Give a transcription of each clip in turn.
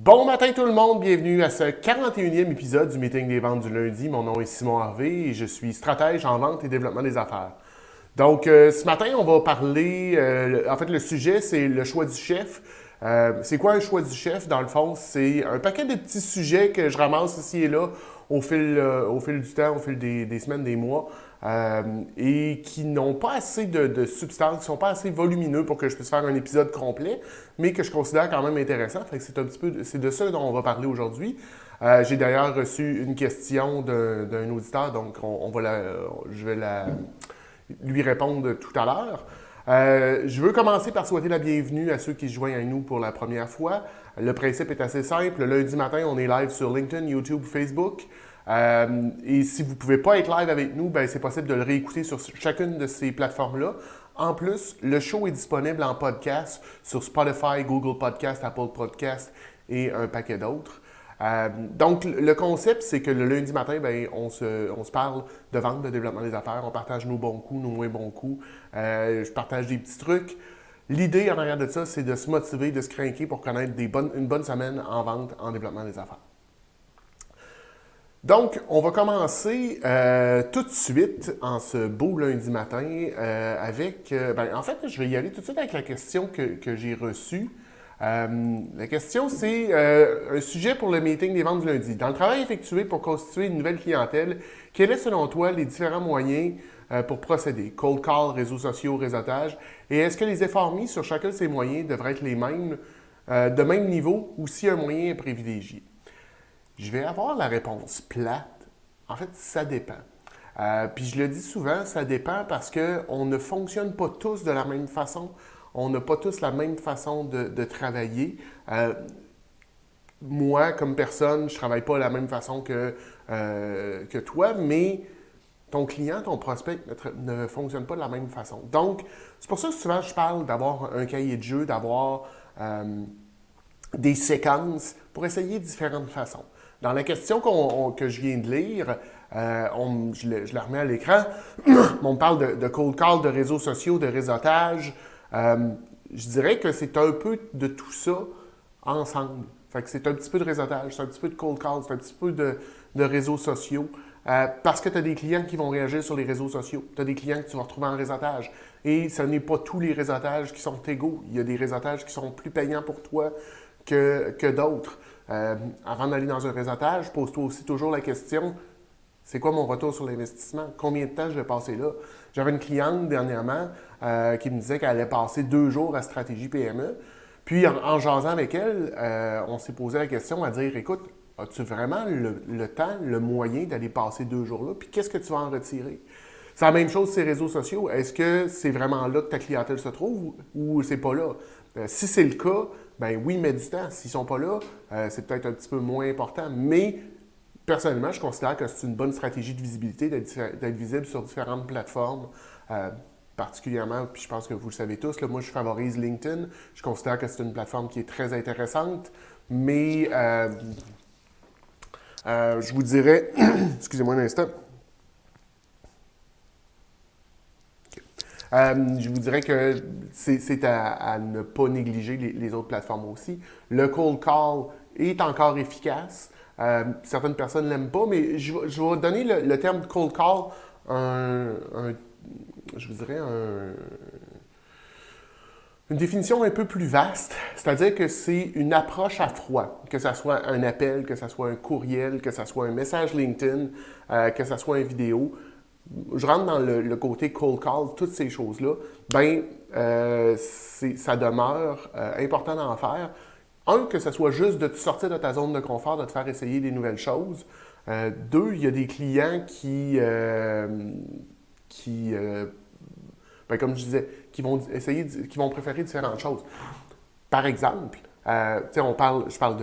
Bon matin tout le monde, bienvenue à ce 41e épisode du Meeting des ventes du lundi. Mon nom est Simon Harvey et je suis stratège en vente et développement des affaires. Donc ce matin, on va parler, en fait le sujet c'est le choix du chef. C'est quoi un choix du chef? Dans le fond, c'est un paquet de petits sujets que je ramasse ici et là au fil du temps, au fil des semaines, des mois, et qui n'ont pas assez de substance, qui ne sont pas assez volumineux pour que je puisse faire un épisode complet, mais que je considère quand même intéressant. Fait que c'est un petit peu, c'est de ça dont on va parler aujourd'hui. J'ai d'ailleurs reçu une question d'un auditeur, donc je vais lui répondre tout à l'heure. Je veux commencer par souhaiter la bienvenue à ceux qui se joignent à nous pour la première fois. Le principe est assez simple. Le lundi matin, on est live sur LinkedIn, YouTube, Facebook. Et si vous ne pouvez pas être live avec nous, ben, c'est possible de le réécouter sur chacune de ces plateformes-là. En plus, le show est disponible en podcast sur Spotify, Google Podcast, Apple Podcast et un paquet d'autres. Donc, le concept, c'est que le lundi matin, ben, on se parle de vente, de développement des affaires. On partage nos bons coups, nos moins bons coups. Je partage des petits trucs. L'idée en arrière de ça, c'est de se motiver, de se craquer pour connaître une bonne semaine en vente, en développement des affaires. Donc, on va commencer tout de suite en ce beau lundi matin avec... en fait, je vais y aller tout de suite avec la question que j'ai reçue. La question, c'est un sujet pour le meeting des ventes du lundi. Dans le travail effectué pour constituer une nouvelle clientèle, quels sont selon toi les différents moyens pour procéder? Cold call, réseaux sociaux, réseautage. Et est-ce que les efforts mis sur chacun de ces moyens devraient être les mêmes, de même niveau, ou si un moyen est privilégié? Je vais avoir la réponse plate. En fait, ça dépend. Puis je le dis souvent, ça dépend parce qu'on ne fonctionne pas tous de la même façon. On n'a pas tous la même façon de travailler. Moi, comme personne, je ne travaille pas de la même façon que toi, mais ton client, ton prospect ne fonctionne pas de la même façon. Donc, c'est pour ça que souvent je parle d'avoir un cahier de jeu, d'avoir des séquences pour essayer différentes façons. Dans la question que je viens de lire, je la remets à l'écran, on me parle de cold call, de réseaux sociaux, de réseautage. Je dirais que c'est un peu de tout ça ensemble. Fait que c'est un petit peu de réseautage, c'est un petit peu de cold call, c'est un petit peu de réseaux sociaux. Parce que tu as des clients qui vont réagir sur les réseaux sociaux. Tu as des clients que tu vas retrouver en réseautage. Et ce n'est pas tous les réseautages qui sont égaux. Il y a des réseautages qui sont plus payants pour toi que d'autres. Avant d'aller dans un réseautage, pose-toi aussi toujours la question, c'est quoi mon retour sur l'investissement? Combien de temps je vais passer là? J'avais une cliente dernièrement qui me disait qu'elle allait passer 2 jours à Stratégie PME. Puis en jasant avec elle, on s'est posé la question à dire, écoute, as-tu vraiment le temps, le moyen d'aller passer 2 jours là? Puis qu'est-ce que tu vas en retirer? C'est la même chose sur les réseaux sociaux. Est-ce que c'est vraiment là que ta clientèle se trouve ou c'est pas là? Si c'est le cas, ben oui, mets du temps. S'ils ne sont pas là, c'est peut-être un petit peu moins important. Mais personnellement, je considère que c'est une bonne stratégie de visibilité d'être visible sur différentes plateformes. Particulièrement, puis je pense que vous le savez tous, là, moi je favorise LinkedIn. Je considère que c'est une plateforme qui est très intéressante. Mais je vous dirais, excusez-moi un instant. Je vous dirais que c'est à ne pas négliger les autres plateformes aussi. Le cold call est encore efficace. Certaines personnes ne l'aiment pas, mais je vais donner le terme cold call je vous dirais une définition un peu plus vaste, c'est-à-dire que c'est une approche à froid, que ce soit un appel, que ce soit un courriel, que ce soit un message LinkedIn, que ce soit une vidéo. Je rentre dans le côté cold call, toutes ces choses-là, ça demeure important d'en faire. Un, que ce soit juste de te sortir de ta zone de confort, de te faire essayer des nouvelles choses. Deux, il y a des clients comme je disais, qui vont préférer différentes choses. Par exemple, je parle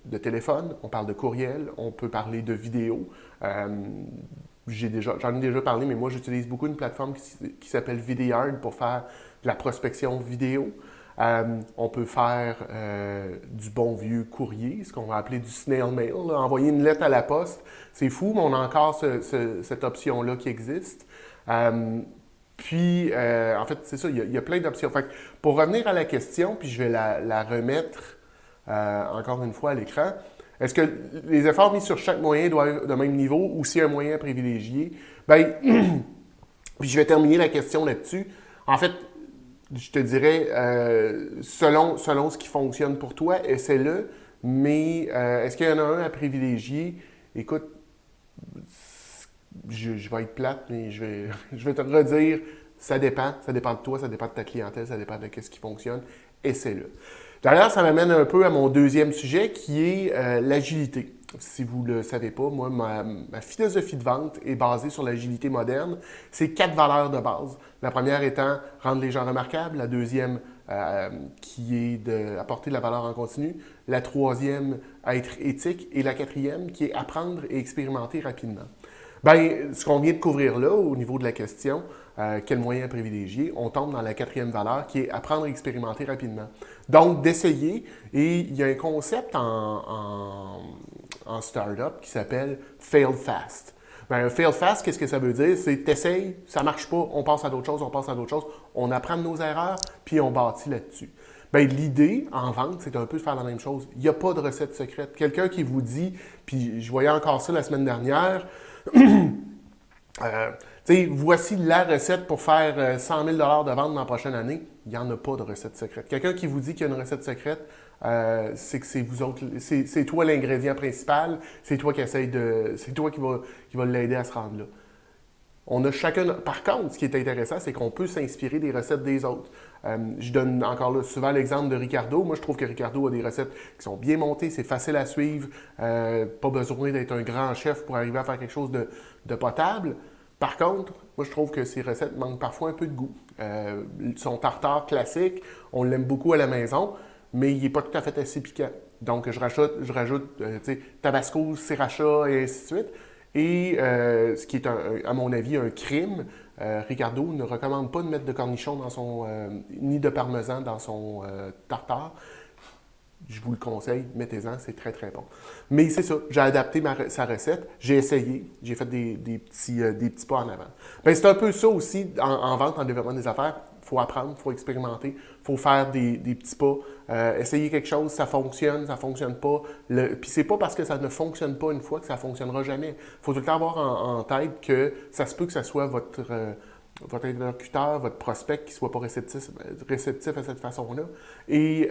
de téléphone, on parle de courriel, on peut parler de vidéo. J'en ai déjà parlé, mais moi, j'utilise beaucoup une plateforme qui s'appelle Vidyard pour faire de la prospection vidéo. On peut faire du bon vieux courrier, ce qu'on va appeler du snail mail, là, envoyer une lettre à la poste. C'est fou, mais on a encore cette option-là qui existe. En fait, c'est ça, il y a plein d'options. Fait que pour revenir à la question, puis je vais la remettre encore une fois à l'écran. Est-ce que les efforts mis sur chaque moyen doivent être de même niveau ou si un moyen à privilégier? Bien, puis je vais terminer la question là-dessus. En fait, je te dirais, selon ce qui fonctionne pour toi, essaie-le, mais est-ce qu'il y en a un à privilégier? Écoute, je vais être plate, mais je vais te redire, ça dépend de toi, ça dépend de ta clientèle, ça dépend de ce qui fonctionne, essaie-le. D'ailleurs, ça m'amène un peu à mon deuxième sujet qui est l'agilité. Si vous ne le savez pas, moi, ma philosophie de vente est basée sur l'agilité moderne. C'est 4 valeurs de base. La première étant rendre les gens remarquables. La deuxième, qui est d'apporter de la valeur en continu. La troisième, être éthique. Et la quatrième, qui est apprendre et expérimenter rapidement. Bien, ce qu'on vient de couvrir là, au niveau de la question, quel moyen privilégier, on tombe dans la quatrième valeur qui est apprendre et expérimenter rapidement. Donc, d'essayer, et il y a un concept en startup qui s'appelle fail fast. Bien, fail fast, qu'est-ce que ça veut dire? C'est t'essayes, ça ne marche pas, on passe à d'autres choses, on apprend de nos erreurs, puis on bâtit là-dessus. Bien, l'idée en vente, c'est un peu de faire la même chose. Il n'y a pas de recette secrète. Quelqu'un qui vous dit, puis je voyais encore ça la semaine dernière, voici la recette pour faire 100 000 de vente dans la prochaine année. Il n'y en a pas de recette secrète. Quelqu'un qui vous dit qu'il y a une recette secrète, c'est que c'est vous autres, c'est toi l'ingrédient principal, c'est toi c'est toi qui va l'aider à se rendre là. On a chacun. Par contre, ce qui est intéressant, c'est qu'on peut s'inspirer des recettes des autres. Je donne encore là, souvent l'exemple de Ricardo. Moi, je trouve que Ricardo a des recettes qui sont bien montées, c'est facile à suivre, pas besoin d'être un grand chef pour arriver à faire quelque chose de potable. Par contre, moi, je trouve que ces recettes manquent parfois un peu de goût. Son tartare classique, on l'aime beaucoup à la maison, mais il n'est pas tout à fait assez piquant. Donc, je rajoute tabasco, sriracha et ainsi de suite. Et ce qui est, à mon avis, un crime, Ricardo ne recommande pas de mettre de cornichons ni de parmesan dans son tartare. Je vous le conseille, mettez-en, c'est très très bon. Mais c'est ça, j'ai adapté sa recette, j'ai essayé, j'ai fait des petits pas en avant. Bien, c'est un peu ça aussi en vente, en développement des affaires. Il faut apprendre, il faut expérimenter, il faut faire des petits pas, essayer quelque chose, ça fonctionne pas. Puis c'est pas parce que ça ne fonctionne pas une fois que ça fonctionnera jamais. Il faut tout le temps avoir en tête que ça se peut que ça soit votre interlocuteur, votre prospect qui ne soit pas réceptif à cette façon-là. Et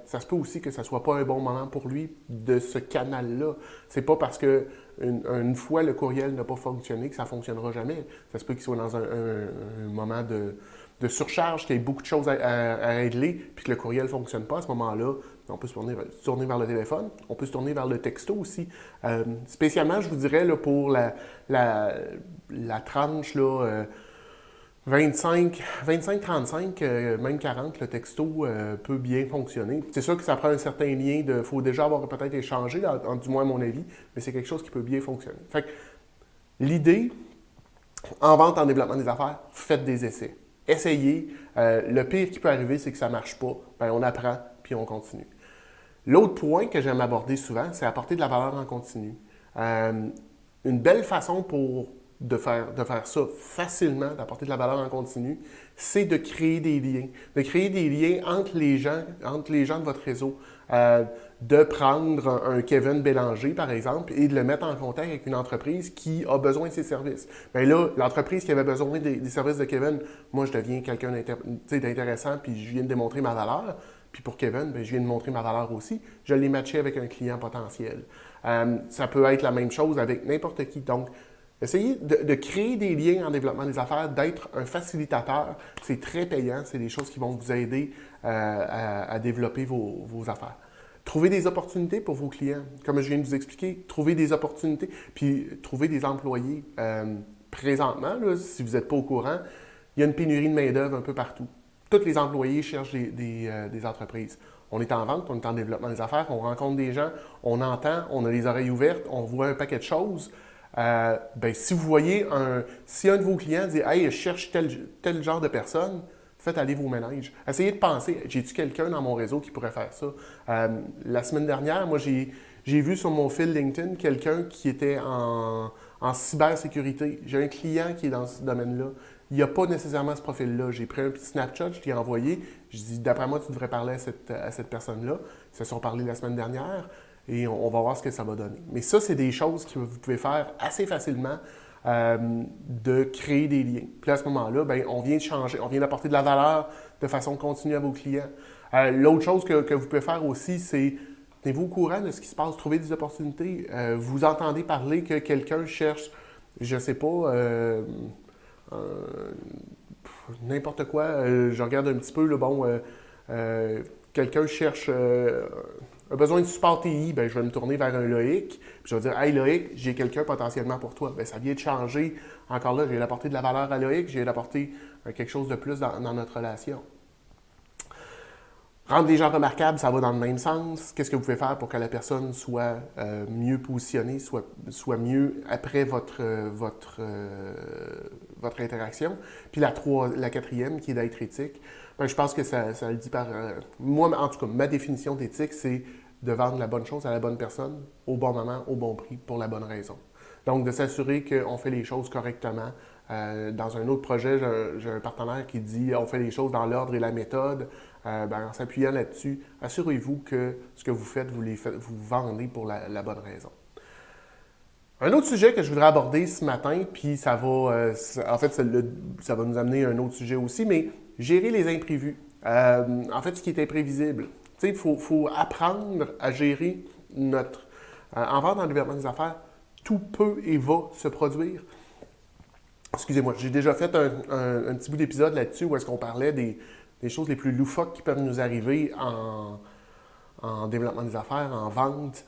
ça se peut aussi que ça ne soit pas un bon moment pour lui de ce canal-là. C'est pas parce que une fois le courriel n'a pas fonctionné que ça ne fonctionnera jamais. Ça se peut qu'il soit dans un moment de surcharge, qu'il y ait beaucoup de choses à régler, puis que le courriel ne fonctionne pas. À ce moment-là, on peut se tourner vers le téléphone, on peut se tourner vers le texto aussi. Spécialement, je vous dirais, là, pour la tranche, là, 25-35, même 40, le texto peut bien fonctionner. C'est sûr que ça prend un certain lien il faut déjà avoir peut-être échangé, du moins à mon avis, mais c'est quelque chose qui peut bien fonctionner. Fait que l'idée, en vente, en développement des affaires, faites des essais. Essayez. Le pire qui peut arriver, c'est que ça ne marche pas. Bien, on apprend, puis on continue. L'autre point que j'aime aborder souvent, c'est apporter de la valeur en continu. Une belle façon de faire ça facilement, d'apporter de la valeur en continu, c'est de créer des liens. De créer des liens entre les gens de votre réseau. De prendre un Kevin Bélanger, par exemple, et de le mettre en contact avec une entreprise qui a besoin de ses services. Bien là, l'entreprise qui avait besoin des services de Kevin, moi, je deviens quelqu'un d'intéressant, puis je viens de démontrer ma valeur. Puis pour Kevin, bien, je viens de montrer ma valeur aussi. Je l'ai matché avec un client potentiel. Ça peut être la même chose avec n'importe qui. Donc, essayez de créer des liens en développement des affaires, d'être un facilitateur. C'est très payant. C'est des choses qui vont vous aider à développer vos affaires. Trouvez des opportunités pour vos clients. Comme je viens de vous expliquer, trouvez des opportunités, puis trouvez des employés. Présentement, là, si vous n'êtes pas au courant, il y a une pénurie de main-d'œuvre un peu partout. Tous les employés cherchent des entreprises. On est en vente, on est en développement des affaires, on rencontre des gens, on entend, on a les oreilles ouvertes, on voit un paquet de choses. Si vous voyez si un de vos clients dit « Hey, je cherche tel genre de personne », faites aller vos ménages. Essayez de penser, j'ai-tu quelqu'un dans mon réseau qui pourrait faire ça? La semaine dernière, moi, j'ai vu sur mon fil LinkedIn quelqu'un qui était en cybersécurité. J'ai un client qui est dans ce domaine-là. Il n'y a pas nécessairement ce profil-là. J'ai pris un petit snapshot, je l'ai envoyé. Je dis, d'après moi, tu devrais parler à cette personne-là. se sont parlé la semaine dernière et on va voir ce que ça va donner. Mais ça, c'est des choses que vous pouvez faire assez facilement, de créer des liens. Puis à ce moment-là, ben, on vient de changer, on vient d'apporter de la valeur de façon continue à vos clients. L'autre chose que vous pouvez faire aussi, c'est tenez-vous au courant de ce qui se passe, trouver des opportunités. Vous entendez parler que quelqu'un cherche, je ne sais pas, n'importe quoi. Je regarde un petit peu, là, bon, quelqu'un cherche a besoin de support TI, ben, je vais me tourner vers un Loïc, puis je vais dire hey Loïc, j'ai quelqu'un potentiellement pour toi. Ben, ça vient de changer. Encore là, j'ai apporté de la valeur à Loïc, j'ai apporté quelque chose de plus dans notre relation. Rendre les gens remarquables, ça va dans le même sens. Qu'est-ce que vous pouvez faire pour que la personne soit mieux positionnée, soit mieux après votre interaction? Puis la quatrième, qui est d'être éthique, ben, je pense que ça le dit par... moi, en tout cas, ma définition d'éthique, c'est de vendre la bonne chose à la bonne personne, au bon moment, au bon prix, pour la bonne raison. Donc, de s'assurer qu'on fait les choses correctement. Dans un autre projet, j'ai un partenaire qui dit on fait les choses dans l'ordre et la méthode. Ben, en s'appuyant là-dessus, assurez-vous que ce que vous faites, vous vendez pour la bonne raison. Un autre sujet que je voudrais aborder ce matin, puis ça va, en fait, ça va nous amener à un autre sujet aussi, mais gérer les imprévus. En fait, ce qui est imprévisible. Tu sais, il faut apprendre à gérer notre... en vente, en développement des affaires, tout peut et va se produire. Excusez-moi, j'ai déjà fait un petit bout d'épisode là-dessus où est-ce qu'on parlait des choses les plus loufoques qui peuvent nous arriver en développement des affaires, en vente.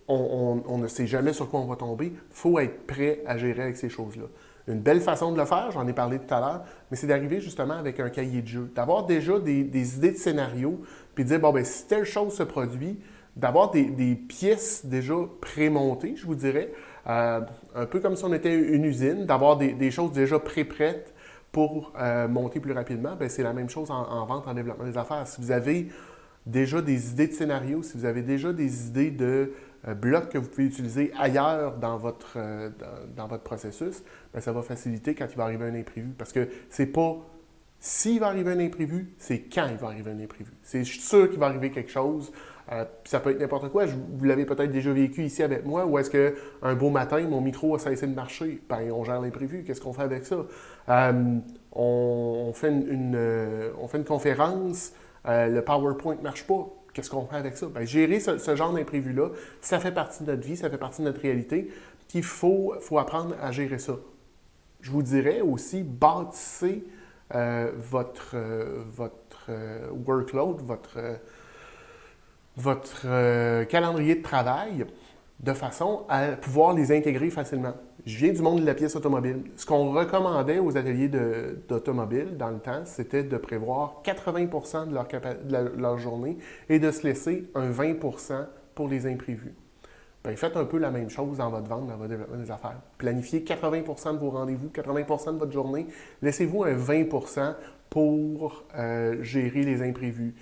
On ne sait jamais sur quoi on va tomber. Il faut être prêt à gérer avec ces choses-là. Une belle façon de le faire, j'en ai parlé tout à l'heure, mais c'est d'arriver justement avec un cahier de jeu, d'avoir déjà des idées de scénario, puis de dire, bon, ben si telle chose se produit, d'avoir des pièces déjà pré-montées, je vous dirais, un peu comme si on était une usine, d'avoir des choses déjà pré-prêtes pour monter plus rapidement. Bien, c'est la même chose en vente, en développement des affaires. Si vous avez déjà des idées de scénario, si vous avez déjà des idées de blocs que vous pouvez utiliser ailleurs dans votre processus, bien, ça va faciliter quand il va arriver un imprévu. Parce que c'est pas s'il va arriver un imprévu, c'est quand il va arriver un imprévu. C'est sûr qu'il va arriver quelque chose. Puis ça peut être n'importe quoi. Vous l'avez peut-être déjà vécu ici avec moi, ou est-ce qu'un beau matin, mon micro a cessé de marcher? Ben, on gère l'imprévu. Qu'est-ce qu'on fait avec ça? On fait une conférence, le PowerPoint ne marche pas. Qu'est-ce qu'on fait avec ça? Ben, gérer ce genre d'imprévu-là, ça fait partie de notre vie, ça fait partie de notre réalité. Puis il faut apprendre à gérer ça. Je vous dirais aussi, bâtissez votre workload, votre calendrier de travail de façon à pouvoir les intégrer facilement. Je viens du monde de la pièce automobile. Ce qu'on recommandait aux ateliers d'automobile dans le temps, c'était de prévoir 80% de leur journée et de se laisser un 20% pour les imprévus. Bien, faites un peu la même chose dans votre vente, dans votre développement des affaires. Planifiez 80% de vos rendez-vous, 80% de votre journée. Laissez-vous un 20% pour gérer les imprévus.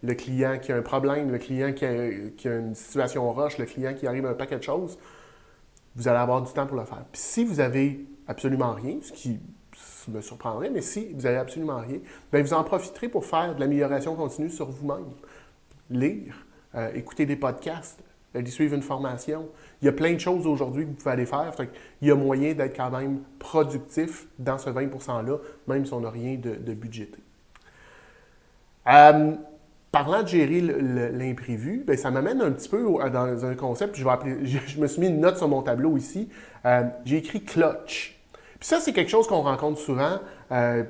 Le client qui a un problème, le client qui a une situation rush, le client qui arrive à un paquet de choses, vous allez avoir du temps pour le faire. Puis si vous avez absolument rien, ce qui me surprendrait, mais si vous n'avez absolument rien, bien, vous en profiterez pour faire de l'amélioration continue sur vous-même. Lire, écouter des podcasts, aller suivre une formation. Il y a plein de choses aujourd'hui que vous pouvez aller faire. Il y a moyen d'être quand même productif dans ce 20%-là, même si on n'a rien de budgété. Parlant de gérer l'imprévu, bien, ça m'amène un petit peu dans un concept, puis je me suis mis une note sur mon tableau ici. J'ai écrit clutch. Puis ça, c'est quelque chose qu'on rencontre souvent,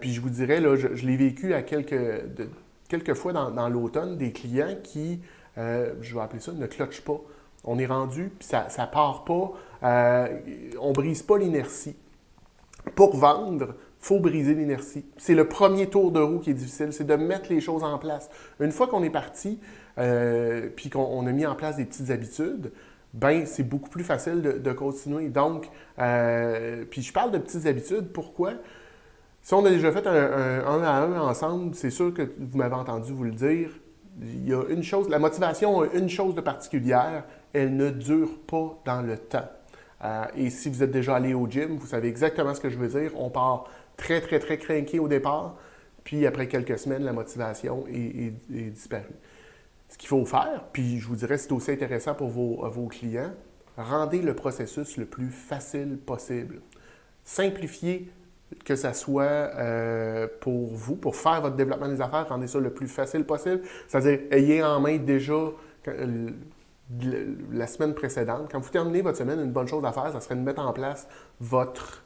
puis je vous dirais, là, je l'ai vécu à quelques fois dans l'automne, des clients qui, je vais appeler ça, ne clutchent pas. On est rendu, puis ça ne part pas, on ne brise pas l'inertie. Pour vendre, il faut briser l'inertie. C'est le premier tour de roue qui est difficile, c'est de mettre les choses en place. Une fois qu'on est parti, puis qu'on a mis en place des petites habitudes, ben c'est beaucoup plus facile de continuer. Donc, puis je parle de petites habitudes, pourquoi? Si on a déjà fait un à un ensemble, c'est sûr que vous m'avez entendu vous le dire, il y a une chose, la motivation a une chose de particulière, elle ne dure pas dans le temps. Et si vous êtes déjà allé au gym, vous savez exactement ce que je veux dire. On part très, très, très craqué au départ. puis après quelques semaines, la motivation est disparue. Ce qu'il faut faire, puis je vous dirais c'est aussi intéressant pour vos clients, rendez le processus le plus facile possible. Simplifiez que ça soit pour vous, pour faire votre développement des affaires, rendez ça le plus facile possible. C'est-à-dire, ayez en main déjà la semaine précédente. Quand vous terminez votre semaine, une bonne chose à faire, ça serait de mettre en place votre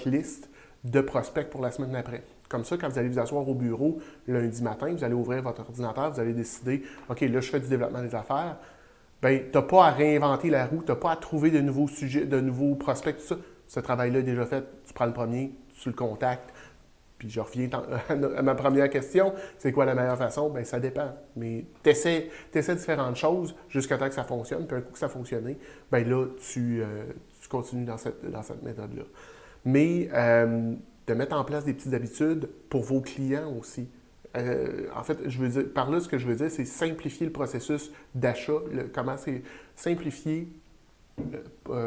liste de prospects pour la semaine d'après. Comme ça, quand vous allez vous asseoir au bureau lundi matin, vous allez ouvrir votre ordinateur, vous allez décider, OK, là, je fais du développement des affaires. Bien, tu n'as pas à réinventer la roue, tu n'as pas à trouver de nouveaux sujets, de nouveaux prospects, tout ça. Ce travail-là est déjà fait. Tu prends le premier, tu le contactes. Puis je reviens à ma première question, c'est quoi la meilleure façon? Bien, ça dépend. Mais tu essaies différentes choses jusqu'à temps que ça fonctionne. Puis un coup que ça a fonctionné, bien là, tu continues dans cette méthode-là. Mais de mettre en place des petites habitudes pour vos clients aussi. En fait, je veux dire, par là, ce que je veux dire, c'est simplifier le processus d'achat. Comment c'est simplifier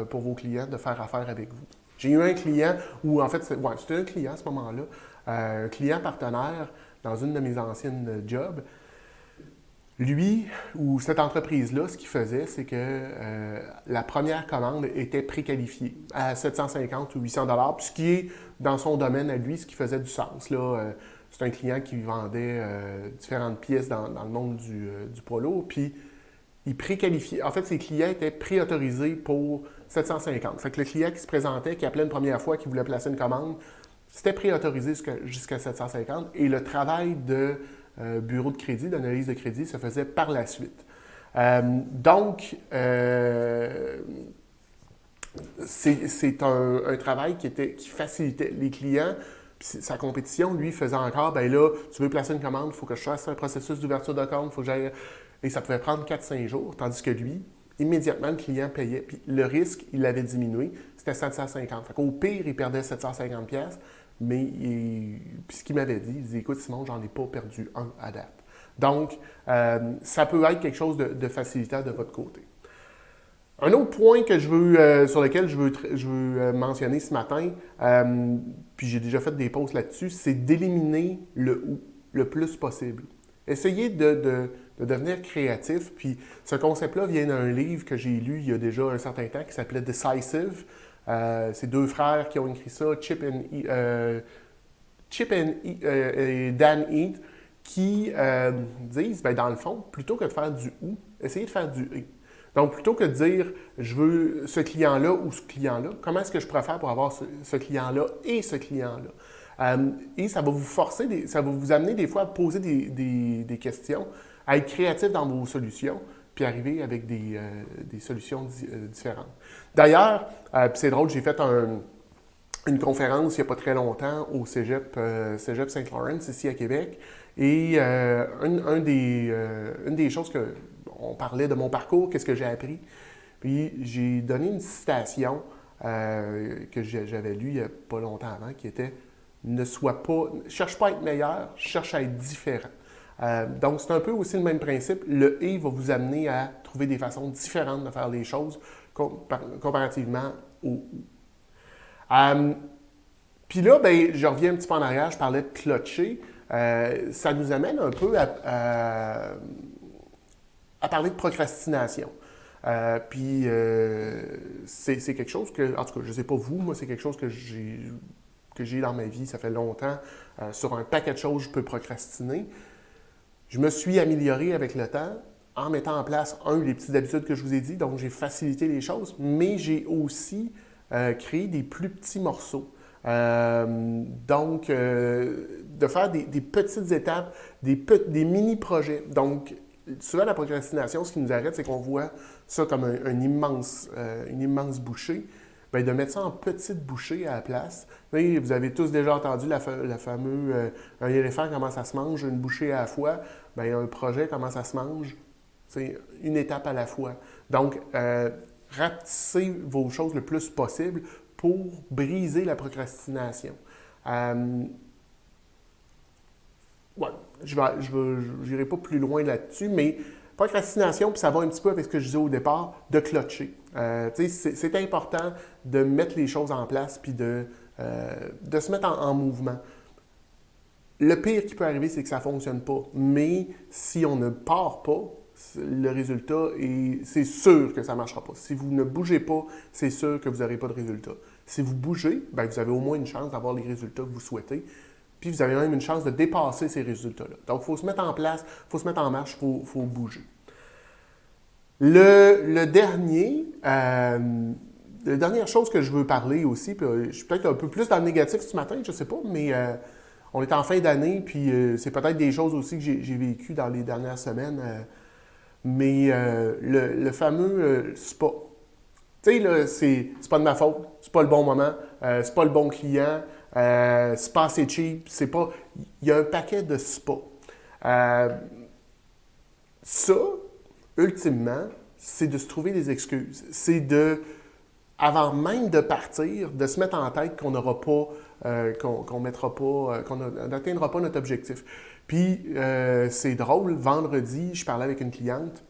pour vos clients de faire affaire avec vous. J'ai eu un client où, en fait, c'était un client à ce moment-là, un client partenaire dans une de mes anciennes jobs. Lui, ou cette entreprise-là, ce qu'il faisait, c'est que la première commande était préqualifiée à 750 ou 800 $, puis ce qui est, dans son domaine à lui, ce qui faisait du sens. Là, c'est un client qui vendait différentes pièces dans le monde du poids lourd, puis il préqualifiait. En fait, ses clients étaient préautorisés pour 750. Fait que le client qui se présentait, qui appelait une première fois, qui voulait placer une commande, c'était préautorisé jusqu'à 750 et le travail de bureau de crédit, d'analyse de crédit, se faisait par la suite. Donc, c'est un travail qui facilitait les clients. Puis sa compétition, lui, faisait encore, bien là, tu veux placer une commande, il faut que je fasse un processus d'ouverture de compte, il faut que j'aille. Et ça pouvait prendre 4-5 jours, tandis que lui, immédiatement, le client payait. Puis le risque, il l'avait diminué, c'était 750. Fait qu'au pire, il perdait 750 $, mais puis ce qu'il m'avait dit, il dit, écoute, Simon, j'en ai pas perdu un à date. Donc, ça peut être quelque chose de facilitant de votre côté. Un autre point que sur lequel je veux mentionner ce matin, puis j'ai déjà fait des posts là-dessus, c'est d'éliminer le « ou » le plus possible. Essayez de devenir créatif. Puis ce concept-là vient d'un livre que j'ai lu il y a déjà un certain temps qui s'appelait Decisive. C'est deux frères qui ont écrit ça, Chip et Dan Heath, qui disent, bien, dans le fond, plutôt que de faire du « ou », essayez de faire du « et ». Donc, plutôt que de dire « je veux ce client-là ou ce client-là », comment est-ce que je pourrais faire pour avoir ce client-là et ce client-là? Et ça va vous forcer, ça va vous amener des fois à poser des questions, à être créatif dans vos solutions, puis arriver avec des solutions différentes. D'ailleurs, puis c'est drôle, j'ai fait une conférence il n'y a pas très longtemps au Cégep Saint-Laurent, ici à Québec, et une des choses on parlait de mon parcours, qu'est-ce que j'ai appris, puis j'ai donné une citation que j'avais lue il n'y a pas longtemps avant, qui était cherche pas à être meilleur, cherche à être différent. Donc, c'est un peu aussi le même principe. Le « et » va vous amener à trouver des façons différentes de faire les choses comparativement au « ou ». Puis là, ben, je reviens un petit peu en arrière, je parlais de clutcher. Ça nous amène un peu à parler de procrastination. Puis c'est quelque chose que, en tout cas, je ne sais pas vous, moi, c'est quelque chose que j'ai dans ma vie, ça fait longtemps. Sur un paquet de choses, je peux procrastiner. Je me suis amélioré avec le temps en mettant en place, les petites habitudes que je vous ai dit, donc j'ai facilité les choses, mais j'ai aussi créé des plus petits morceaux. Donc, de faire des petites étapes, des mini-projets. Donc, souvent, la procrastination, ce qui nous arrête, c'est qu'on voit ça comme une immense bouchée. Bien, de mettre ça en petites bouchées à la place. Vous avez tous déjà entendu la fameuse un éléphant, comment ça se mange, une bouchée à la fois. Bien, un projet, comment ça se mange, c'est une étape à la fois. Donc, rapetissez vos choses le plus possible pour briser la procrastination. Ouais, je n'irai pas plus loin là-dessus, mais procrastination, puis ça va un petit peu avec ce que je disais au départ, de clutcher. C'est important de mettre les choses en place puis de se mettre en mouvement. le pire qui peut arriver, c'est que ça ne fonctionne pas. Mais si on ne part pas, le résultat, c'est sûr que ça ne marchera pas. Si vous ne bougez pas, c'est sûr que vous n'aurez pas de résultat. Si vous bougez, ben vous avez au moins une chance d'avoir les résultats que vous souhaitez. Puis vous avez même une chance de dépasser ces résultats-là. Donc, il faut se mettre en place, il faut se mettre en marche, il faut bouger. La dernière chose que je veux parler aussi, puis je suis peut-être un peu plus dans le négatif ce matin, je ne sais pas, mais on est en fin d'année, puis c'est peut-être des choses aussi que j'ai vécues dans les dernières semaines. Mais le fameux spa, tu sais, là, c'est pas de ma faute, c'est pas le bon moment, c'est pas le bon client, c'est pas assez cheap, c'est pas... Il y a un paquet de spas. Ça, ultimement, c'est de se trouver des excuses. C'est de, avant même de partir, de se mettre en tête qu'on n'aura pas, qu'on mettra pas, qu'on n'atteindra pas notre objectif. Puis, c'est drôle, vendredi, je parlais avec une cliente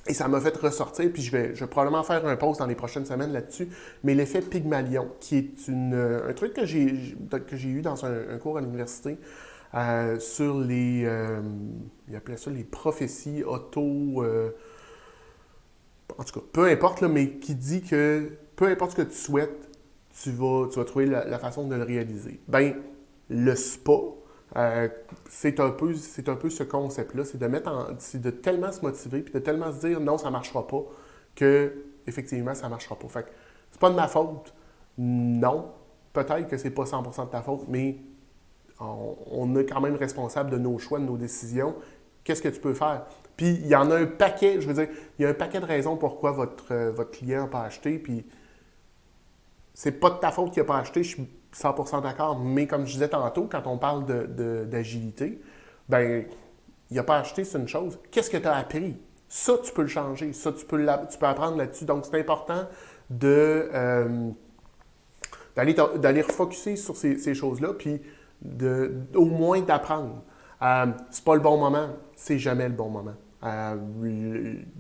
et ça m'a fait ressortir, puis je vais probablement faire un post dans les prochaines semaines là-dessus, mais l'effet Pygmalion, qui est un truc que j'ai eu dans un cours à l'université, sur les, il appelait ça les prophéties auto, en tout cas, peu importe, là, mais qui dit que peu importe ce que tu souhaites, tu vas trouver la façon de le réaliser. Ben, le spa, c'est un peu ce concept-là, c'est de tellement se motiver puis de tellement se dire non, ça ne marchera pas, que effectivement, ça ne marchera pas. Fait que c'est pas de ma faute. Non, peut-être que c'est pas 100% de ta faute, mais on est quand même responsable de nos choix, de nos décisions. Qu'est-ce que tu peux faire? Puis, il y en a un paquet, je veux dire, il y a un paquet de raisons pourquoi votre client n'a pas acheté, puis c'est pas de ta faute qu'il n'a pas acheté, je suis 100% d'accord, mais comme je disais tantôt, quand on parle d'agilité, ben il n'a pas acheté, c'est une chose. Qu'est-ce que tu as appris? Ça, tu peux le changer, ça, tu peux apprendre là-dessus. Donc, c'est important d'aller refocuser sur ces choses-là, puis au moins d'apprendre. C'est pas le bon moment, c'est jamais le bon moment.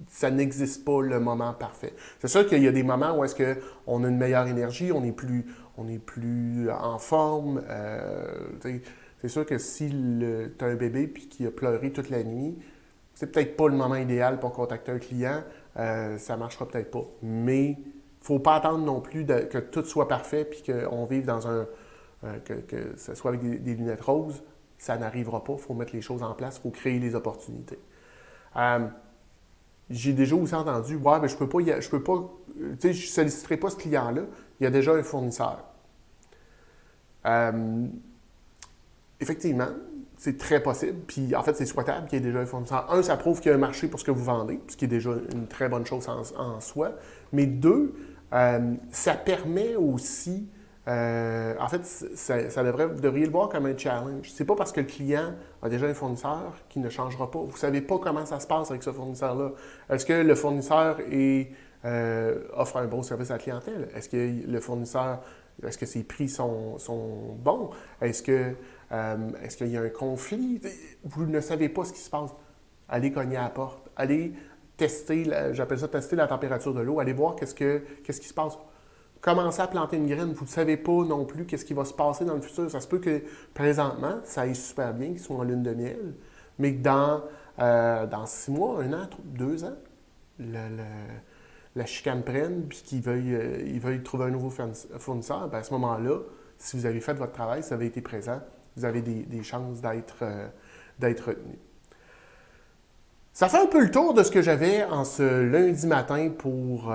Ça n'existe pas le moment parfait. C'est sûr qu'il y a des moments où est-ce qu'on a une meilleure énergie, on est plus en forme. C'est sûr que si tu as un bébé puis qui a pleuré toute la nuit, c'est peut-être pas le moment idéal pour contacter un client. Ça marchera peut-être pas. Mais il ne faut pas attendre non plus que tout soit parfait puis qu'on vive dans que ce soit avec des lunettes roses. Ça n'arrivera pas. Il faut mettre les choses en place, il faut créer les opportunités. J'ai déjà aussi entendu, ouais, ben, je peux pas, tu sais, je ne solliciterai pas ce client-là, il y a déjà un fournisseur. Effectivement, c'est très possible, puis en fait, c'est souhaitable qu'il y ait déjà un fournisseur. Un, ça prouve qu'il y a un marché pour ce que vous vendez, ce qui est déjà une très bonne chose en soi. Mais deux, ça permet aussi, en fait, vous devriez le voir comme un challenge. C'est pas parce que le client a déjà un fournisseur qu'il ne changera pas. Vous ne savez pas comment ça se passe avec ce fournisseur-là. Est-ce que le fournisseur offre un bon service à la clientèle? Est-ce que le fournisseur, est-ce que ses prix sont bons? Est-ce qu'il y a un conflit? Vous ne savez pas ce qui se passe. Allez cogner à la porte. Allez tester, j'appelle ça tester la température de l'eau. Allez voir qu'est-ce qui se passe. Commencez à planter une graine. Vous ne savez pas non plus qu'est-ce qui va se passer dans le futur. Ça se peut que présentement, ça aille super bien, qu'ils soient en lune de miel, mais que dans 6 mois, 1 an, 2 ans, la chicane prenne, puis qu'ils veuillent trouver un nouveau fournisseur, bien à ce moment-là, si vous avez fait votre travail, si vous avez été présent, vous avez des chances d'être retenu. Ça fait un peu le tour de ce que j'avais en ce lundi matin pour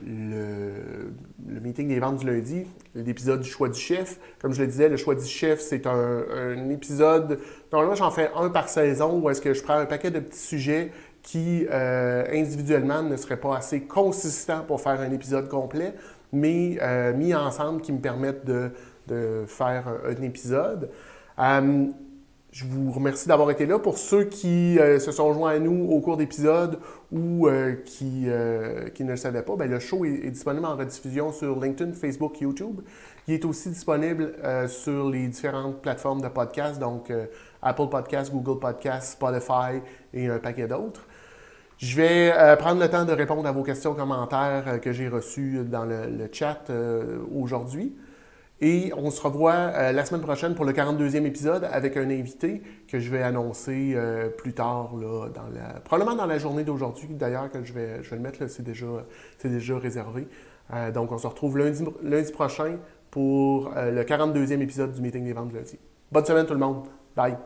le meeting des ventes du lundi, l'épisode du choix du chef. Comme je le disais, le choix du chef, c'est un épisode, normalement j'en fais un par saison où est-ce que je prends un paquet de petits sujets qui individuellement ne seraient pas assez consistants pour faire un épisode complet, mais mis ensemble qui me permettent de faire un épisode. Je vous remercie d'avoir été là. Pour ceux qui se sont joints à nous au cours d'épisodes ou qui ne le savaient pas, bien, le show est disponible en rediffusion sur LinkedIn, Facebook, YouTube. Il est aussi disponible sur les différentes plateformes de podcasts, donc Apple Podcasts, Google Podcasts, Spotify et un paquet d'autres. Je vais prendre le temps de répondre à vos questions, commentaires que j'ai reçus dans le chat aujourd'hui. Et on se revoit la semaine prochaine pour le 42e épisode avec un invité que je vais annoncer plus tard, là, probablement dans la journée d'aujourd'hui, d'ailleurs, que je vais le mettre, là, c'est déjà réservé. Donc, on se retrouve lundi prochain pour le 42e épisode du Meeting des ventes lundi. Bonne semaine tout le monde. Bye!